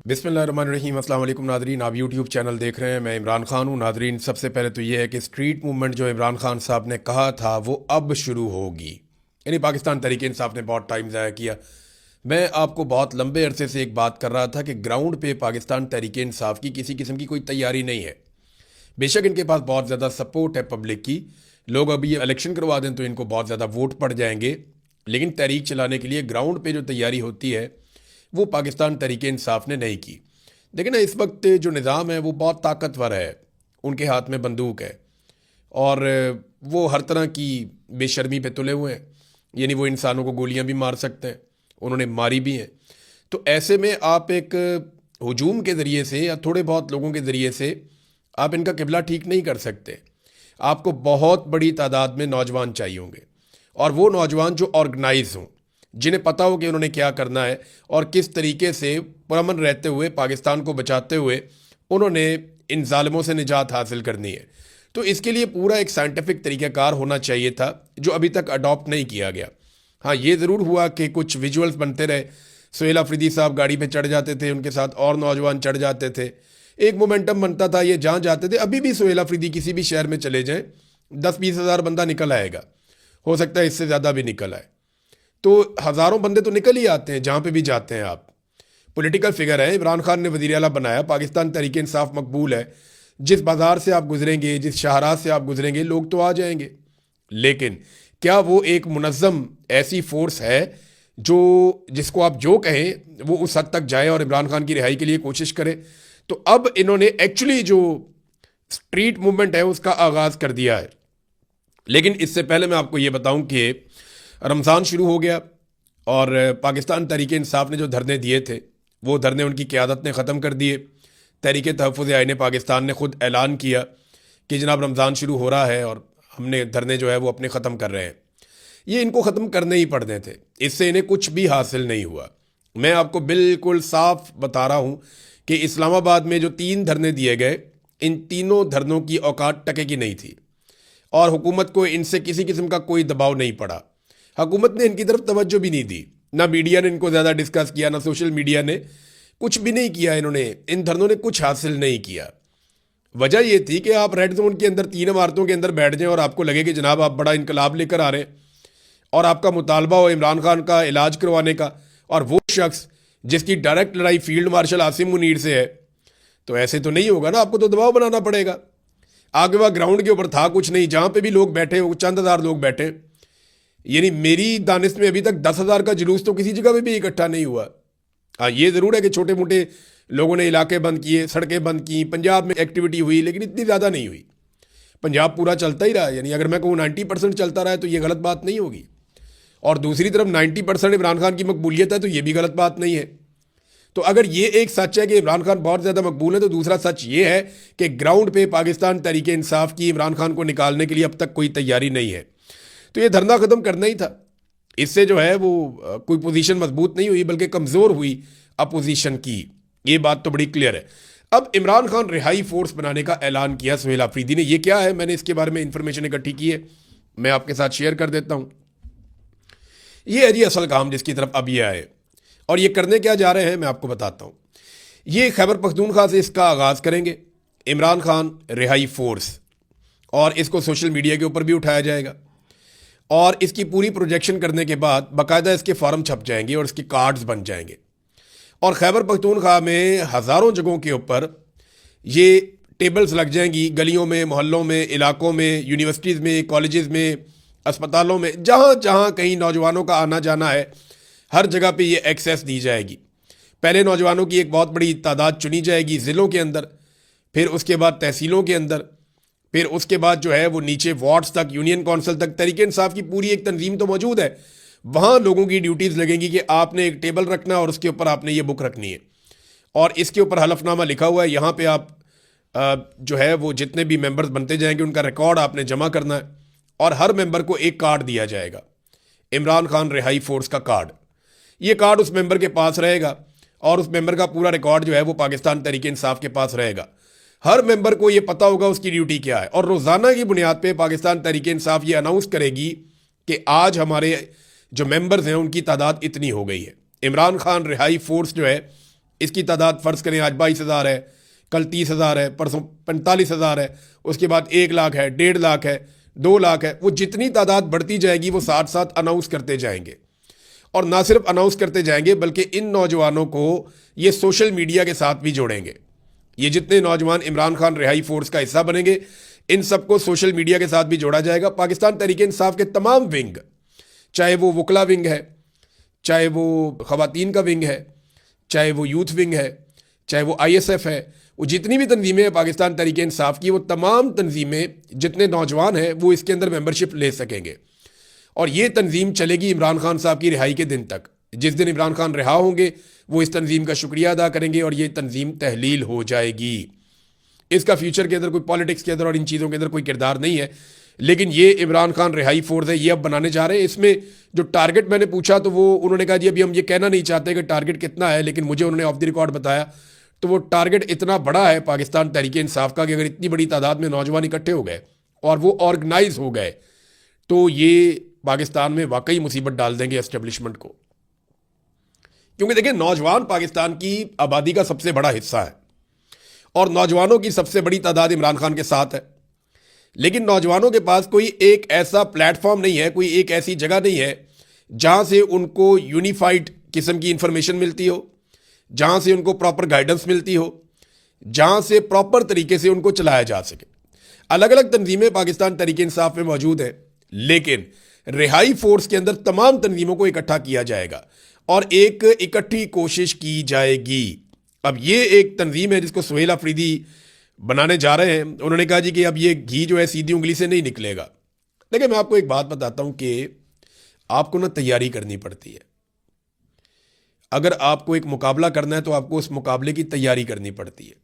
बिस्मिल्लाहिर्रहमानिर्रहीम। अस्सलाम वालेकुम नादरीन, आप यूट्यूब चैनल देख रहे हैं। मैं इमरान खान हूँ। नादरीन, सबसे पहले तो ये है कि स्ट्रीट मूवमेंट जो इमरान खान साहब ने कहा था वो अब शुरू होगी। यानी पाकिस्तान तहरीक इंसाफ ने बहुत टाइम ज़ाया किया। मैं आपको बहुत लंबे अरसे से एक बात कर रहा था कि ग्राउंड पे पाकिस्तान तहरीक इंसाफ की किसी किस्म की कोई तैयारी नहीं है। बेशक इनके पास बहुत ज़्यादा सपोर्ट है पब्लिक की, लोग अभी ये इलेक्शन करवा दें तो इनको बहुत ज़्यादा वोट पड़ जाएंगे, लेकिन तहरीक चलाने के लिए ग्राउंड पे जो तैयारी होती है वो पाकिस्तान तहरीक इंसाफ ने नहीं की। देखिए ना, इस वक्त जो निज़ाम है वो बहुत ताकतवर है, उनके हाथ में बंदूक है और वो हर तरह की बेशर्मी पे तुले हुए हैं। यानी वो इंसानों को गोलियां भी मार सकते हैं, उन्होंने मारी भी हैं। तो ऐसे में आप एक हजूम के ज़रिए से या थोड़े बहुत लोगों के ज़रिए से आप इनका किबला ठीक नहीं कर सकते। आपको बहुत बड़ी तादाद में नौजवान चाहिए होंगे, और वो नौजवान जो ऑर्गेनाइज हों, जिन्हें पता हो कि उन्होंने क्या करना है और किस तरीके से पुरअमन रहते हुए पाकिस्तान को बचाते हुए उन्होंने इन जालिमों से निजात हासिल करनी है। तो इसके लिए पूरा एक साइंटिफिक तरीक़ाकार होना चाहिए था, जो अभी तक अडॉप्ट नहीं किया गया। हाँ, ये ज़रूर हुआ कि कुछ विजुअल्स बनते रहे। सुहेल अफरीदी साहब गाड़ी पे चढ़ जाते थे, उनके साथ और नौजवान चढ़ जाते थे, एक मोमेंटम बनता था, ये जहाँ जाते थे। अभी भी सुहेल अफरीदी किसी भी शहर में चले जाएं, 10-20 हज़ार बंदा निकल आएगा, हो सकता है इससे ज़्यादा भी निकल आए। तो हज़ारों बंदे तो निकल ही आते हैं जहाँ पे भी जाते हैं आप। पॉलिटिकल फिगर है, इमरान खान ने वज़ीर आला बनाया, पाकिस्तान तहरीक इंसाफ मकबूल है। जिस बाज़ार से आप गुजरेंगे, जिस शाहराह से आप गुजरेंगे, लोग तो आ जाएंगे। लेकिन क्या वो एक मुनज़्ज़म ऐसी फोर्स है जो जिसको आप जो कहें वो उस हद तक जाए और इमरान खान की रिहाई के लिए कोशिश करे? तो अब इन्होंने एक्चुअली जो स्ट्रीट मूवमेंट है उसका आगाज़ कर दिया है। लेकिन इससे पहले मैं आपको ये बताऊं कि रमज़ान शुरू हो गया और पाकिस्तान तहरीक इंसाफ ने जो धरने दिए थे वो धरने उनकी क़यादत ने ख़त्म कर दिए। तहरीक तहफ़्फ़ुज़ आईन पाकिस्तान ने ख़ुद ऐलान किया कि जनाब रमज़ान शुरू हो रहा है और हमने धरने जो है वो अपने ख़त्म कर रहे हैं। ये इनको ख़त्म करने ही पड़ने थे, इससे इन्हें कुछ भी हासिल नहीं हुआ। मैं आपको बिल्कुल साफ बता रहा हूँ कि इस्लामाबाद में जो 3 धरने दिए गए, इन तीनों धरनों की औकात टके की नहीं थी और हुकूमत को इनसे किसी किस्म का कोई दबाव नहीं पड़ा। हुकूमत ने इनकी तरफ तवज्जो भी नहीं दी, ना मीडिया ने इनको ज़्यादा डिस्कस किया, ना सोशल मीडिया ने, कुछ भी नहीं किया। इन्होंने, इन धरनों ने कुछ हासिल नहीं किया। वजह यह थी कि आप रेड जोन के अंदर 3 इमारतों के अंदर बैठ जाएं और आपको लगे कि जनाब आप बड़ा इनकलाब लेकर आ रहे हैं और आपका मुतालबा हो इमरान खान का इलाज करवाने का, और वो शख्स जिसकी डायरेक्ट लड़ाई फील्ड मार्शल आसिम मुनीर से है। तो ऐसे तो नहीं होगा ना, आपको तो दबाव बनाना पड़ेगा। आगे वह ग्राउंड के ऊपर था कुछ नहीं, जहाँ पे भी लोग बैठे वो चंद हज़ार लोग बैठे। यानी मेरी दानिश में अभी तक 10,000 का जुलूस तो किसी जगह पे भी इकट्ठा नहीं हुआ। हाँ, ये ज़रूर है कि छोटे मोटे लोगों ने इलाके बंद किए, सड़कें बंद की, पंजाब में एक्टिविटी हुई, लेकिन इतनी ज़्यादा नहीं हुई। पंजाब पूरा चलता ही रहा। यानी अगर मैं कहूँ 90% चलता रहा है तो ये गलत बात नहीं होगी, और दूसरी तरफ 90% इमरान खान की मकबूलियत है तो ये भी गलत बात नहीं है। तो अगर ये एक सच है कि इमरान खान बहुत ज़्यादा मकबूल है, तो दूसरा सच ये है कि ग्राउंड पे पाकिस्तान तहरीक इंसाफ की इमरान खान को निकालने के लिए अब तक कोई तैयारी नहीं है। तो ये धरना ख़त्म करना ही था। इससे जो है वो कोई पोजीशन मजबूत नहीं हुई बल्कि कमज़ोर हुई अपोजिशन की। ये बात तो बड़ी क्लियर है। अब इमरान खान रिहाई फोर्स बनाने का ऐलान किया सुहेल अफरीदी ने। ये क्या है, मैंने इसके बारे में इंफॉर्मेशन इकट्ठी की है, मैं आपके साथ शेयर कर देता हूँ। ये है जी असल काम जिसकी तरफ अब ये आए, और ये करने क्या जा रहे हैं मैं आपको बताता हूँ। ये खैबर पख्तूनख्वा से इसका आगाज़ करेंगे, इमरान खान रिहाई फोर्स, और इसको सोशल मीडिया के ऊपर भी उठाया जाएगा, और इसकी पूरी प्रोजेक्शन करने के बाद बाकायदा इसके फॉर्म छप जाएंगे और इसके कार्ड्स बन जाएंगे, और खैबर पख्तूनख्वा में हज़ारों जगहों के ऊपर ये टेबल्स लग जाएंगी, गलियों में, मोहल्लों में, इलाकों में, यूनिवर्सिटीज़ में, कॉलेजेस में, अस्पतालों में, जहाँ जहाँ कहीं नौजवानों का आना जाना है, हर जगह पे ये एक्सेस दी जाएगी। पहले नौजवानों की एक बहुत बड़ी तादाद चुनी जाएगी ज़िलों के अंदर, फिर उसके बाद तहसीलों के अंदर, फिर उसके बाद जो है वो नीचे वार्ड्स तक, यूनियन काउंसिल तक। तहरीक इंसाफ की पूरी एक तंजीम तो मौजूद है, वहाँ लोगों की ड्यूटीज़ लगेंगी कि आपने एक टेबल रखना और उसके ऊपर आपने ये बुक रखनी है, और इसके ऊपर हलफनामा लिखा हुआ है। यहाँ पे आप जो है वो जितने भी मेंबर्स बनते जाएंगे उनका रिकॉर्ड आपने जमा करना है, और हर मेंबर को एक कार्ड दिया जाएगा, इमरान खान रिहाई फोर्स का कार्ड। ये कार्ड उस मेंबर के पास रहेगा, और उस मेंबर का पूरा रिकॉर्ड जो है वो पाकिस्तान तहरीक इंसाफ के पास रहेगा। हर मेंबर को ये पता होगा उसकी ड्यूटी क्या है, और रोज़ाना की बुनियाद पे पाकिस्तान तहरीक इंसाफ ये अनाउंस करेगी कि आज हमारे जो मेंबर्स हैं उनकी तादाद इतनी हो गई है। इमरान खान रिहाई फोर्स जो है इसकी तादाद फ़र्ज़ करें आज 22,000 है, कल 30,000 है, परसों 45,000 है, उसके बाद 1 लाख है, 1.5 लाख है, 2 लाख है। वो जितनी तादाद बढ़ती जाएगी वो साथ साथ अनाउंस करते जाएंगे, और ना सिर्फ अनाउंस करते जाएंगे बल्कि इन नौजवानों को ये सोशल मीडिया के साथ भी जोड़ेंगे। ये जितने नौजवान इमरान खान रिहाई फोर्स का हिस्सा बनेंगे, इन सबको सोशल मीडिया के साथ भी जोड़ा जाएगा। पाकिस्तान तहरीक इंसाफ के तमाम विंग, चाहे वो वकला विंग है, चाहे वो ख़वातीन का विंग है, चाहे वो यूथ विंग है, चाहे वो ISF है, वो जितनी भी तंजीमें हैं पाकिस्तान तहरीक इंसाफ की, वो तमाम तंजीमें, जितने नौजवान हैं वो इसके अंदर मेंबरशिप ले सकेंगे। और ये तंजीम चलेगी इमरान खान साहब की रिहाई के दिन तक। जिस दिन इमरान खान रिहा होंगे वो इस तंजीम का शुक्रिया अदा करेंगे और ये तंजीम तहलील हो जाएगी। इसका फ्यूचर के अंदर कोई पॉलिटिक्स के अंदर और इन चीज़ों के अंदर कोई किरदार नहीं है, लेकिन ये इमरान खान रिहाई फोर्स है, ये अब बनाने जा रहे हैं। इसमें जो टारगेट मैंने पूछा तो वो उन्होंने कहा जी अभी हम ये कहना नहीं चाहते कि टारगेट कितना है, लेकिन मुझे उन्होंने ऑफ द रिकॉर्ड बताया तो वो टारगेट इतना बड़ा है पाकिस्तान तहरीक इंसाफ का कि अगर इतनी बड़ी तादाद में नौजवान इकट्ठे हो गए और वो ऑर्गेनाइज हो गए तो ये पाकिस्तान में वाकई मुसीबत डाल देंगे एस्टेब्लिशमेंट को। क्योंकि देखिए, नौजवान पाकिस्तान की आबादी का सबसे बड़ा हिस्सा है और नौजवानों की सबसे बड़ी तादाद इमरान खान के साथ है, लेकिन नौजवानों के पास कोई एक ऐसा प्लेटफॉर्म नहीं है, कोई एक ऐसी जगह नहीं है जहां से उनको यूनिफाइड किस्म की इंफॉर्मेशन मिलती हो, जहां से उनको प्रॉपर गाइडेंस मिलती हो, जहां से प्रॉपर तरीके से उनको चलाया जा सके। अलग अलग तंजीमें पाकिस्तान तहरीक इंसाफ में मौजूद हैं, लेकिन रिहाई फोर्स के अंदर तमाम तंजीमों को इकट्ठा किया जाएगा और एक इकट्ठी कोशिश की जाएगी। अब ये एक तंजीम है जिसको सुहेल अफरीदी बनाने जा रहे हैं। उन्होंने कहा जी कि अब ये घी जो है सीधी उंगली से नहीं निकलेगा। देखिए, मैं आपको एक बात बताता हूं कि आपको ना तैयारी करनी पड़ती है। अगर आपको एक मुकाबला करना है तो आपको उस मुकाबले की तैयारी करनी पड़ती है।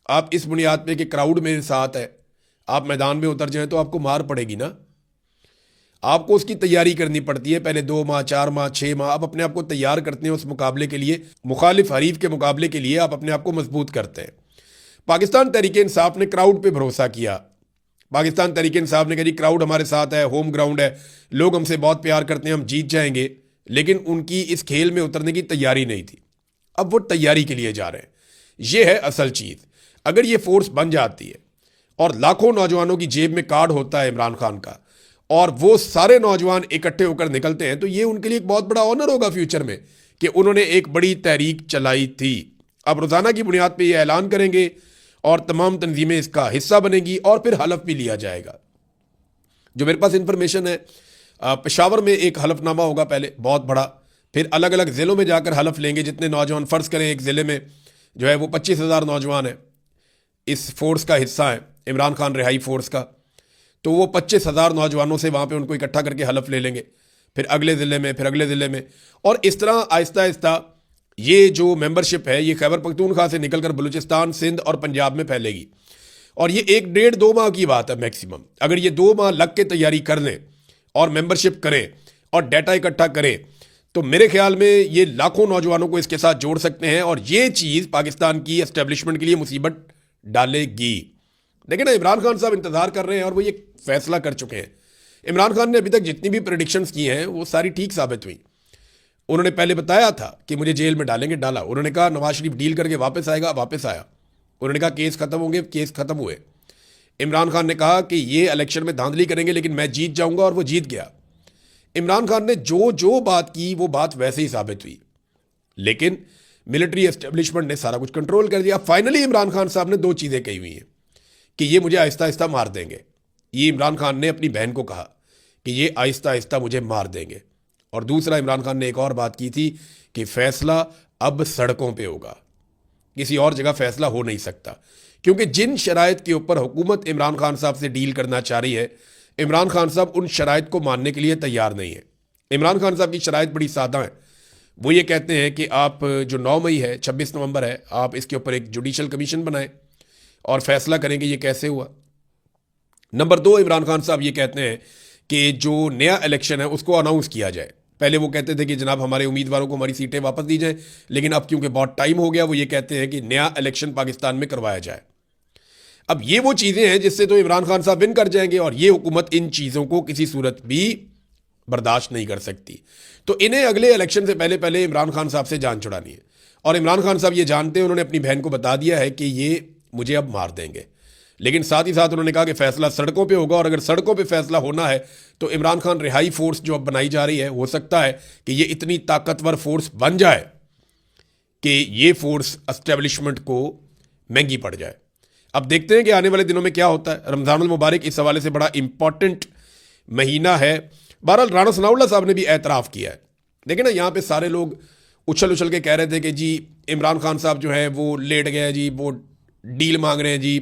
आप इस बुनियाद पे कि क्राउड मेरे साथ है, आप मैदान में उतर जाएं तो आपको मार पड़ेगी ना। आपको उसकी तैयारी करनी पड़ती है। पहले 2 माह, 4 माह, 6 माह आप अपने आप को तैयार करते हैं उस मुकाबले के लिए, मुखालिफ हरीफ के मुकाबले के लिए आप अपने आप को मजबूत करते हैं। पाकिस्तान तहरीक इंसाफ ने क्राउड पे भरोसा किया। पाकिस्तान तहरीक इंसाफ ने कहा जी क्राउड हमारे साथ है, होम ग्राउंड है, लोग हमसे बहुत प्यार करते हैं, हम जीत जाएंगे। लेकिन उनकी इस खेल में उतरने की तैयारी नहीं थी। अब वो तैयारी के लिए जा रहे हैं। ये है असल चीज़। अगर ये फोर्स बन जाती है और लाखों नौजवानों की जेब में कार्ड होता है इमरान खान का और वो सारे नौजवान इकट्ठे होकर निकलते हैं, तो ये उनके लिए एक बहुत बड़ा ऑनर होगा फ्यूचर में कि उन्होंने एक बड़ी तहरीक चलाई थी। अब रोज़ाना की बुनियाद पे ये ऐलान करेंगे और तमाम तंजीमें इसका हिस्सा बनेंगी और फिर हलफ भी लिया जाएगा। जो मेरे पास इंफॉर्मेशन है, पेशावर में एक हलफनामा होगा पहले बहुत बड़ा, फिर अलग अलग ज़िलों में जाकर हलफ लेंगे जितने नौजवान। फ़र्ज़ करें एक ज़िले में जो है वो 25,000 नौजवान है, इस फोर्स का हिस्सा है इमरान खान रिहाई फोर्स का, तो वो 25,000 नौजवानों से वहाँ पे उनको इकट्ठा करके हलफ ले लेंगे, फिर अगले ज़िले में, फिर अगले ज़िले में, और इस तरह आहिस्ता आहिस्ता ये जो मेंबरशिप है ये खैबर पख्तूनख्वा से निकलकर बलूचिस्तान, सिंध और पंजाब में फैलेगी। और ये 1-1.5-2 माह की बात है मैक्सिमम। अगर ये 2 माह लग के तैयारी कर लें और मेंबरशिप करें और डाटा इकट्ठा करें तो मेरे ख्याल में ये लाखों नौजवानों को इसके साथ जोड़ सकते हैं और ये चीज़ पाकिस्तान की एस्टेब्लिशमेंट के लिए मुसीबत डालेगी। देखिए ना, इमरान खान साहब इंतजार कर रहे हैं और वो ये फैसला कर चुके हैं। इमरान खान ने अभी तक जितनी भी प्रेडिक्शंस की हैं वो सारी ठीक साबित हुई। उन्होंने पहले बताया था कि मुझे जेल में डालेंगे, डाला। उन्होंने कहा नवाज शरीफ डील करके वापस आएगा, वापस आया। उन्होंने कहा केस खत्म होंगे, केस खत्म हुए। इमरान खान ने कहा कि ये इलेक्शन में धांधली करेंगे लेकिन मैं जीत जाऊंगा, और वो जीत गया। इमरान खान ने जो जो बात की वो बात वैसे ही साबित हुई, लेकिन मिलिट्री एस्टेब्लिशमेंट ने सारा कुछ कंट्रोल कर दिया। फाइनली इमरान खान साहब ने 2 चीज़ें कही हुई हैं कि ये मुझे आहिस्ता आहिस्ता मार देंगे। ये इमरान खान ने अपनी बहन को कहा कि ये आहिस्ता आहिस्ता मुझे मार देंगे। और दूसरा, इमरान खान ने एक और बात की थी कि फैसला अब सड़कों पे होगा, किसी और जगह फैसला हो नहीं सकता। क्योंकि जिन शराइत के ऊपर हुकूमत इमरान खान साहब से डील करना चाह रही है, इमरान खान साहब उन शराइत को मानने के लिए तैयार नहीं है। इमरान खान साहब की शराइत बड़ी सादा है। वो ये कहते हैं कि आप जो 9 मई है, 26 नवंबर है, आप इसके ऊपर एक जुडिशल कमीशन बनाएं और फैसला करेंगे ये कैसे हुआ। नंबर 2, इमरान खान साहब ये कहते हैं कि जो नया इलेक्शन है उसको अनाउंस किया जाए। पहले वो कहते थे कि जनाब हमारे उम्मीदवारों को हमारी सीटें वापस दी जाएं, लेकिन अब क्योंकि बहुत टाइम हो गया वो ये कहते हैं कि नया इलेक्शन पाकिस्तान में करवाया जाए। अब ये वो चीज़ें हैं जिससे तो इमरान खान साहब विन कर जाएंगे और ये हुकूमत इन चीज़ों को किसी सूरत भी बर्दाश्त नहीं कर सकती। तो इन्हें अगले इलेक्शन से पहले पहले इमरान खान साहब से जान छुड़ानी है। और इमरान खान साहब ये जानते हैं, उन्होंने अपनी बहन को बता दिया है कि ये मुझे अब मार देंगे। लेकिन साथ ही साथ उन्होंने कहा कि फैसला सड़कों पे होगा, और अगर सड़कों पे फैसला होना है तो इमरान खान रिहाई फोर्स जो अब बनाई जा रही है, हो सकता है कि ये इतनी ताकतवर फोर्स बन जाए कि ये फोर्स एस्टेब्लिशमेंट को महंगी पड़ जाए। अब देखते हैं कि आने वाले दिनों में क्या होता है। रमज़ानुल मुबारक इस हवाले से बड़ा इंपॉर्टेंट महीना है। बहरहाल राणा सनाउल्लाह साहब ने भी एतराफ़ किया है। देखिए ना, यहाँ पे सारे लोग उछल उछल के कह रहे थे कि जी इमरान खान साहब जो है वो लेट गए जी, वो डील मांग रहे हैं जी,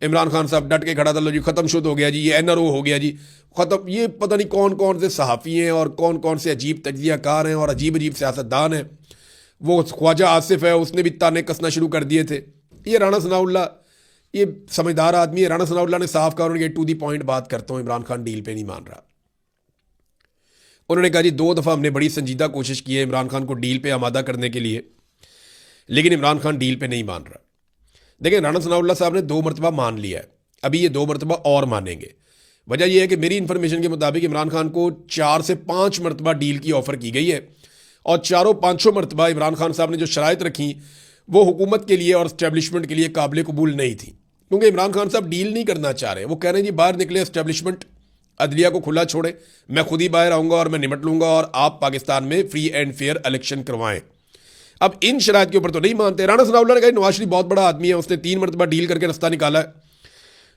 इमरान खान साहब डट के खड़ा था, लो जी ख़त्म शुद्ध हो गया जी, ये NRO हो गया जी ख़त्म। ये पता नहीं कौन कौन से सहाफ़ी हैं और कौन कौन से अजीब तज्ज़ियाकार हैं और अजीब अजीब सियासतदान हैं। वो ख्वाजा आसिफ है, उसने भी ताने कसना शुरू कर दिए थे। ये राणा सनाउल्लाह ये समझदार आदमी है। राणा सनाउल्लाह ने साफ कहा, उन्होंने टू दी पॉइंट बात करता हूँ, इमरान खान डील पे नहीं मान रहा। उन्होंने कहा जी 2 दफ़ा हमने बड़ी संजीदा कोशिश की है इमरान खान को डील पे आमादा करने के लिए, लेकिन इमरान खान डील पे नहीं मान रहा। देखिए, राणा सनाउल्लाह साहब ने 2 मरतबा मान लिया है, अभी ये 2 मरतबा और मानेंगे। वजह यह है कि मेरी इन्फॉर्मेशन के मुताबिक इमरान खान को 4 से 5 मरतबा डील की ऑफ़र की गई है, और चारों पाँचों मरतबा इमरान खान साहब ने जो शराइत रखी वो हुकूमत के लिए और इस्टेब्लिशमेंट के लिए काबिल कबूल नहीं थी। क्योंकि इमरान खान साहब डील नहीं करना चाह रहे। वो कह रहे हैं जी बाहर निकले इस्टेब्लिशमेंट, अदलिया को खुला छोड़े, मैं खुद ही बाहर आऊँगा और मैं निपट लूँगा, और आप पाकिस्तान में फ्री एंड फेयर इलेक्शन करवाएं। अब इन शराइत के ऊपर तो नहीं मानते। राणा सनाउल्लाह ने कहा नवाज शरीफ बहुत बड़ा आदमी है, उसने 3 मरतबा डील करके रास्ता निकाला है।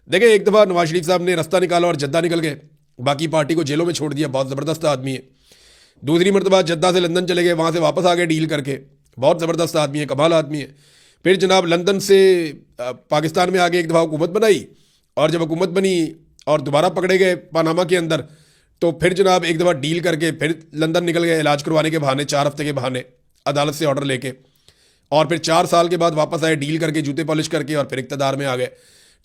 देखिए, एक दफ़ा नवाज शरीफ साहब ने रास्ता निकाला और जद्दा निकल गए, बाकी पार्टी को जेलों में छोड़ दिया, बहुत ज़बरदस्त आदमी है। दूसरी मरतबा जद्दा से लंदन चले गए, वहाँ से वापस आ गए डील करके, बहुत ज़बरदस्त आदमी है, कमाल आदमी है। फिर जनाब लंदन से पाकिस्तान में आगे एक दफ़ा हुकूमत बनाई, और जब हुकूमत बनी और दोबारा पकड़े गए पनामा के अंदर, तो फिर जनाब एक दफ़ा डील करके फिर लंदन निकल गए इलाज करवाने के बहाने, 4 हफ्ते के बहाने अदालत से ऑर्डर लेके, और फिर 4 साल के बाद वापस आए डील करके, जूते पॉलिश करके, और फिर इक़्तिदार में आ गए।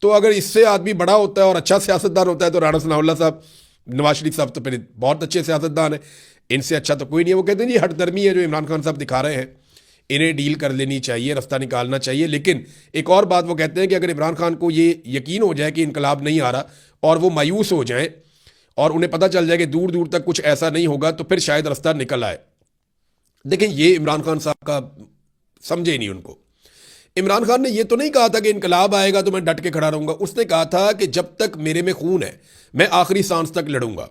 तो अगर इससे आदमी बड़ा होता है और अच्छा सियासतदान होता है तो राणा सनाउल्लाह साहब, नवाज शरीफ साहब तो फिर बहुत अच्छे सियासतदान हैं, इनसे अच्छा तो कोई नहीं है। वो कहते हैं जी हठधर्मी है जो इमरान खान साहब दिखा रहे हैं, इन्हें डील कर लेनी चाहिए, रास्ता निकालना चाहिए। लेकिन एक और बात वो कहते हैं कि अगर इमरान खान को ये यकीन हो जाए कि इनकलाब नहीं आ रहा और वो मायूस हो जाएं और उन्हें पता चल जाए कि दूर दूर तक कुछ ऐसा नहीं होगा, तो फिर शायद रास्ता निकल आए। देखें, ये इमरान खान साहब का समझे नहीं उनको। इमरान खान ने ये तो नहीं कहा था कि इनकलाब आएगा तो मैं डट के खड़ा रहूंगा। उसने कहा था कि जब तक मेरे में खून है मैं आखिरी सांस तक लड़ूंगा।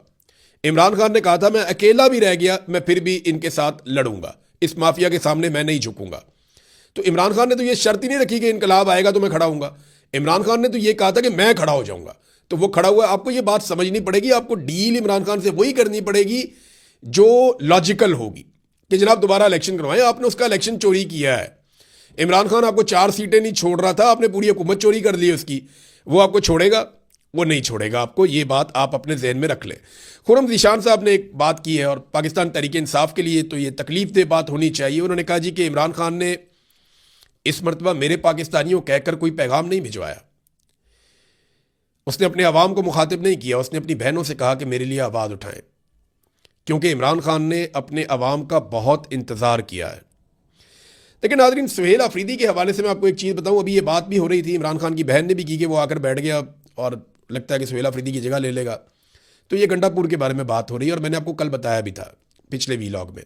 इमरान खान ने कहा था मैं अकेला भी रह गया मैं फिर भी इनके साथ लड़ूंगा, इस माफिया के सामने मैं नहीं झुकूंगा। तो इमरान खान ने तो ये शर्त ही नहीं रखी कि इनकलाब आएगा तो मैं खड़ा हूंगा। इमरान खान ने तो ये कहा था कि मैं खड़ा हो जाऊंगा, तो वो खड़ा हुआ। आपको ये बात समझनी पड़ेगी, आपको डील इमरान खान से वही करनी पड़ेगी जो लॉजिकल होगी कि जनाब दोबारा इलेक्शन करवाएं। आपने उसका इलेक्शन चोरी किया है। इमरान खान आपको 4 सीटें नहीं छोड़ रहा था, आपने पूरी हुकूमत चोरी कर ली उसकी। वो आपको छोड़ेगा? वो नहीं छोड़ेगा आपको। ये बात आप अपने जहन में रख लें। खुर्रम ज़ीशान साहब ने एक बात की है, और पाकिस्तान तहरीक इंसाफ के लिए तो ये तकलीफ दे बात होनी चाहिए। उन्होंने कहा जी कि इमरान खान ने इस मरतबा मेरे पाकिस्तानियों कहकर कोई पैगाम नहीं भिजवाया। उसने अपने अवाम को मुखातिब नहीं किया, उसने अपनी बहनों से कहा कि मेरे लिए आवाज़ उठाएं, क्योंकि इमरान खान ने अपने अवाम का बहुत इंतज़ार किया है। लेकिन नाज़रीन, सुहेल अफरीदी के हवाले से मैं आपको एक चीज़ बताऊं। अभी ये बात भी हो रही थी, इमरान खान की बहन ने भी की कि वो आकर बैठ गया और लगता है कि सुहेल अफरीदी की जगह ले लेगा। तो ये गंडापुर के बारे में बात हो रही है, और मैंने आपको कल बताया भी था पिछले वीलॉग में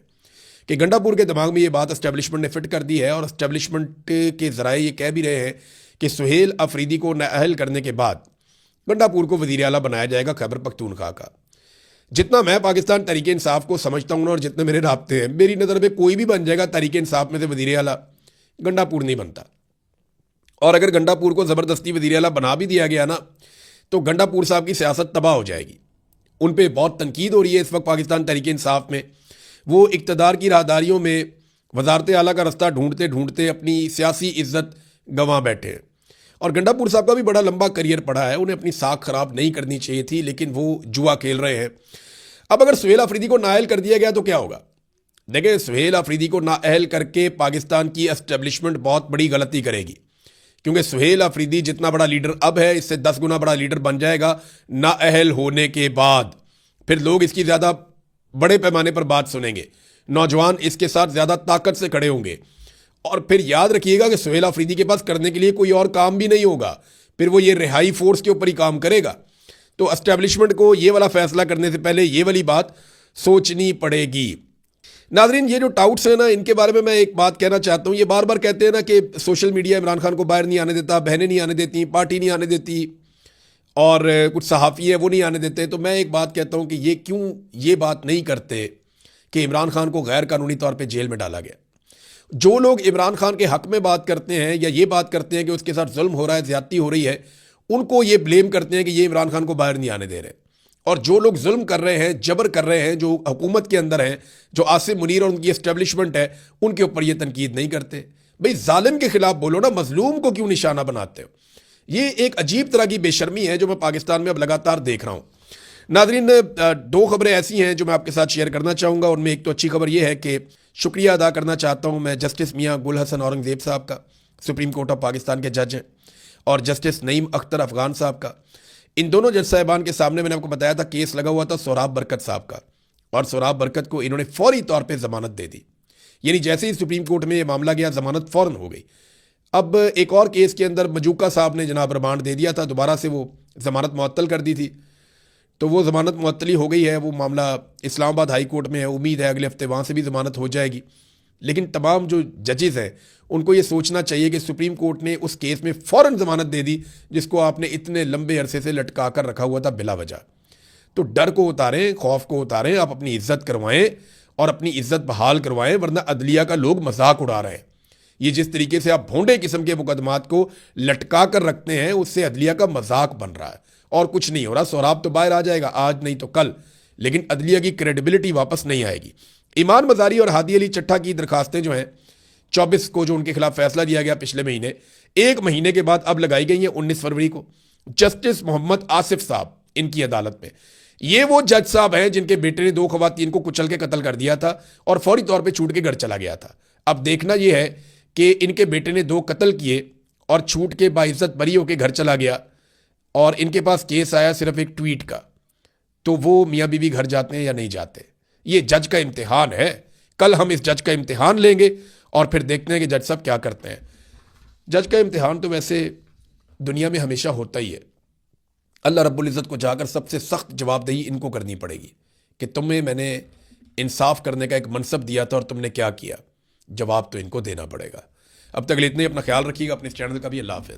कि गंडापुर के दिमाग में ये बात एस्टेब्लिशमेंट ने फिट कर दी है, और एस्टेब्लिशमेंट के ज़राए ये कह भी रहे हैं कि सुहेल अफरीदी को नाअहल करने के बाद गंडापुर को वज़ीर आला बनाया जाएगा खैबर पख्तूनख्वा का। जितना मैं पाकिस्तान तहरीक इंसाफ को समझता हूँ ना, और जितने मेरे राब्ते हैं, मेरी नज़र में कोई भी बन जाएगा तहरीक इंसाफ में से वज़ीर आला, गंडापुर नहीं बनता। और अगर गंडापुर को ज़बरदस्ती वज़ीर आला बना भी दिया गया ना, तो गंडापुर साहब की सियासत तबाह हो जाएगी। उन पर बहुत तनकीद हो रही है इस वक्त पाकिस्तान तहरीक इंसाफ में। वो इक़्तिदार की राहदारियों में वज़ारत आला का रास्ता ढूंढते ढूंढते अपनी सियासी इज़्ज़त गंवा बैठे हैं। और गंडापुर साहब का भी बड़ा लंबा करियर पड़ा है, उन्हें अपनी साख खराब नहीं करनी चाहिए थी, लेकिन वो जुआ खेल रहे हैं। अब अगर सुहेल अफरीदी को नाअहल कर दिया गया तो क्या होगा? देखिए, सुहेल अफरीदी को नाअहल करके पाकिस्तान की एस्टेब्लिशमेंट बहुत बड़ी गलती करेगी, क्योंकि सुहेल अफरीदी जितना बड़ा लीडर अब है, इससे 10 गुना बड़ा लीडर बन जाएगा नाअहल होने के बाद। फिर लोग इसकी ज़्यादा बड़े पैमाने पर बात सुनेंगे, नौजवान इसके साथ ज़्यादा ताकत से खड़े होंगे। और फिर याद रखिएगा कि सुहेल अफरीदी के पास करने के लिए कोई और काम भी नहीं होगा, फिर वो ये रिहाई फोर्स के ऊपर ही काम करेगा। तो एस्टेब्लिशमेंट को ये वाला फैसला करने से पहले ये वाली बात सोचनी पड़ेगी। नाजरीन, ये जो टाउट्स हैं ना, इनके बारे में मैं एक बात कहना चाहता हूँ। ये बार बार कहते हैं ना कि सोशल मीडिया इमरान खान को बाहर नहीं आने देता, बहनें नहीं आने देती, पार्टी नहीं आने देती, और कुछ सहाफ़ी है वो नहीं आने देते। तो मैं एक बात कहता हूँ कि ये क्यों ये बात नहीं करते कि इमरान खान को गैर कानूनी तौर पे जेल में डाला गया। जो लोग इमरान खान के हक में बात करते हैं या ये बात करते हैं कि उसके साथ जुल्म हो रहा है, ज़्यादती हो रही है, उनको ये ब्लेम करते हैं कि ये इमरान खान को बाहर नहीं आने दे रहे। और जो लोग जुल्म कर रहे हैं, जबर कर रहे हैं, जो हुकूमत के अंदर हैं, जो आसिम मुनीर और उनकी एस्टेब्लिशमेंट है, उनके ऊपर ये तनकीद नहीं करते। भाई जालिम के खिलाफ बोलो ना, मजलूम को क्यों निशाना बनाते हो? ये एक अजीब तरह की बेशर्मी है जो मैं पाकिस्तान में अब लगातार देख रहा हूँ। नाजरीन, दो खबरें ऐसी हैं जो मैं आपके साथ शेयर करना चाहूँगा। उनमें एक तो अच्छी खबर यह है कि शुक्रिया अदा करना चाहता हूँ मैं जस्टिस मियाँ गुल हसन औरंगज़ेब साहब का, सुप्रीम कोर्ट ऑफ पाकिस्तान के जज हैं, और जस्टिस नईम अख्तर अफगान साहब का। इन दोनों जज साहिबान के सामने मैंने आपको बताया था केस लगा हुआ था सोहराब बरकत साहब का, और सोहराब बरकत को इन्होंने फौरी तौर पर जमानत दे दी। यानी जैसे ही सुप्रीम कोर्ट में ये मामला गया, जमानत फ़ौरन हो गई। अब एक और केस के अंदर मजूका साहब ने जनाब रिमांड दे दिया था, दोबारा से वो जमानत मुअत्तल कर दी थी, तो वो ज़मानत मुअत्तली हो गई है। वो मामला इस्लामाबाद हाई कोर्ट में है, उम्मीद है अगले हफ्ते वहाँ से भी ज़मानत हो जाएगी। लेकिन तमाम जो जजेस हैं उनको ये सोचना चाहिए कि सुप्रीम कोर्ट ने उस केस में फ़ौरन ज़मानत दे दी जिसको आपने इतने लंबे अरसे से लटका कर रखा हुआ था बिला वजह। तो डर को उतारें, खौफ को उतारें, आप अपनी इज्जत करवाएं और अपनी इज्जत बहाल करवाएं, वरना अदलिया का लोग मजाक उड़ा रहे हैं। ये जिस तरीके से आप भोंडे किस्म के मुकदमात को लटका कर रखते हैं, उससे अदलिया का मजाक बन रहा है और कुछ नहीं हो रहा। सोहराब तो बाहर आ जाएगा आज नहीं तो कल, लेकिन अदलिया की क्रेडिबिलिटी वापस नहीं आएगी। ईमान मजारी और हादी अली चट्टा की दरखास्तें जो हैं 24 को, जो उनके खिलाफ फैसला दिया गया पिछले महीने, एक महीने के बाद अब लगाई गई है 19 फरवरी को। जस्टिस मोहम्मद आसिफ साहब इनकी अदालत में, ये वो जज साहब हैं जिनके बेटे ने 2 खवातीन को कुचल के कत्ल कर दिया था और फौरी तौर पे छूट के घर चला गया था। अब देखना यह है कि इनके बेटे ने 2 कत्ल किए और छूट के बाइज्जत बरी होकर घर चला गया, और इनके पास केस आया सिर्फ एक ट्वीट का, तो वो मियाँ बीवी घर जाते हैं या नहीं जाते? ये जज का इम्तिहान है। कल हम इस जज का इम्तिहान लेंगे और फिर देखते हैं कि जज साहब क्या करते हैं। जज का इम्तिहान तो वैसे दुनिया में हमेशा होता ही है। अल्लाह रब्बुल इज़्ज़त को जाकर सबसे सख्त जवाबदेही इनको करनी पड़ेगी कि तुम्हें मैंने इंसाफ करने का एक मनसब दिया था और तुमने क्या किया। जवाब तो इनको देना पड़ेगा। अब तक इतने, अपना ख्याल रखिएगा, अपने इस चैनल का भी। अल्लाह हाफ़िज़।